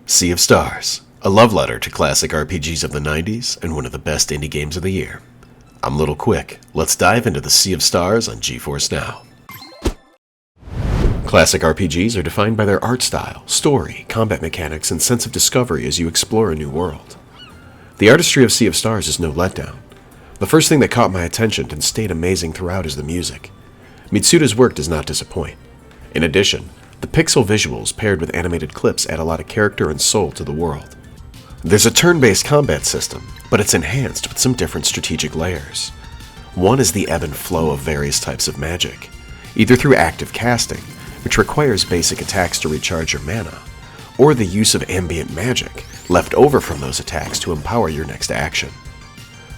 Sea of Stars, a love letter to classic RPGs of the 90s and one of the best indie games of the year. I'm Little Quick. Let's dive into the Sea of Stars on GeForce NOW. Classic RPGs are defined by their art style, story, combat mechanics, and sense of discovery as you explore a new world. The artistry of Sea of Stars is no letdown. The first thing that caught my attention and stayed amazing throughout is the music. Mitsuda's work does not disappoint. In addition, the pixel visuals paired with animated clips add a lot of character and soul to the world. There's a turn-based combat system, but it's enhanced with some different strategic layers. One is the ebb and flow of various types of magic, either through active casting, which requires basic attacks to recharge your mana, or the use of ambient magic left over from those attacks to empower your next action.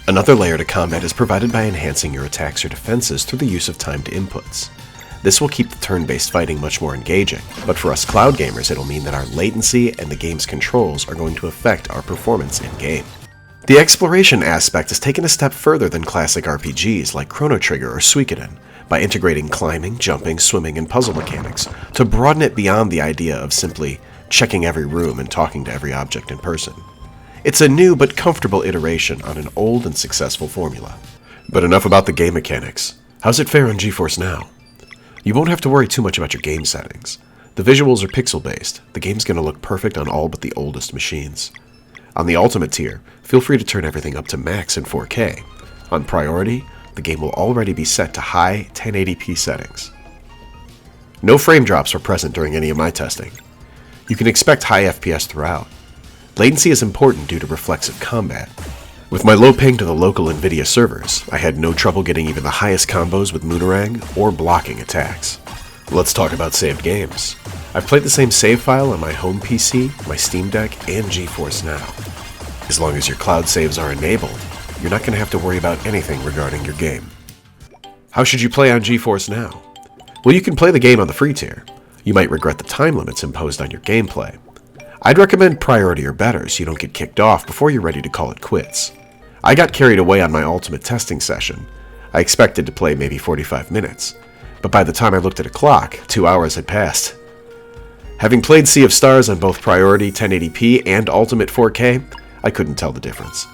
Another layer to combat is provided by enhancing your attacks or defenses through the use of timed inputs. This will keep the turn-based fighting much more engaging, but for us cloud gamers it'll mean that our latency and the game's controls are going to affect our performance in-game. The exploration aspect is taken a step further than classic RPGs like Chrono Trigger or Suikoden, by integrating climbing, jumping, swimming, and puzzle mechanics to broaden it beyond the idea of simply checking every room and talking to every object in person. It's a new but comfortable iteration on an old and successful formula. But enough about the game mechanics. How's it fare on GeForce NOW? You won't have to worry too much about your game settings. The visuals are pixel-based. The game's going to look perfect on all but the oldest machines. On the Ultimate tier, feel free to turn everything up to max in 4K. On Priority, the game will already be set to high 1080p settings. No frame drops were present during any of my testing. You can expect high FPS throughout. Latency is important due to reflexive combat. With my low ping to the local Nvidia servers, I had no trouble getting even the highest combos with Moonerang or blocking attacks. Let's talk about saved games. I've played the same save file on my home PC, my Steam Deck, and GeForce NOW. As long as your cloud saves are enabled, you're not going to have to worry about anything regarding your game. How should you play on GeForce NOW? Well, you can play the game on the free tier. You might regret the time limits imposed on your gameplay. I'd recommend Priority or better so you don't get kicked off before you're ready to call it quits. I got carried away on my Ultimate testing session. I expected to play maybe 45 minutes, but by the time I looked at a clock, 2 hours had passed. Having played Sea of Stars on both Priority 1080p and Ultimate 4K, I couldn't tell the difference.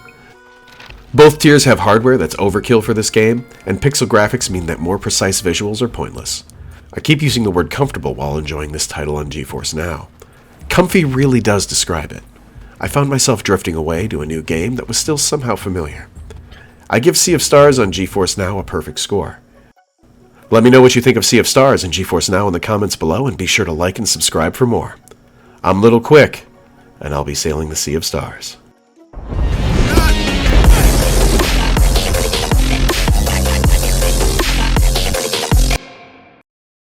Both tiers have hardware that's overkill for this game, and pixel graphics mean that more precise visuals are pointless. I keep using the word comfortable while enjoying this title on GeForce NOW. Comfy really does describe it. I found myself drifting away to a new game that was still somehow familiar. I give Sea of Stars on GeForce NOW a perfect score. Let me know what you think of Sea of Stars and GeForce NOW in the comments below, and be sure to like and subscribe for more. I'm Little Quick, and I'll be sailing the Sea of Stars.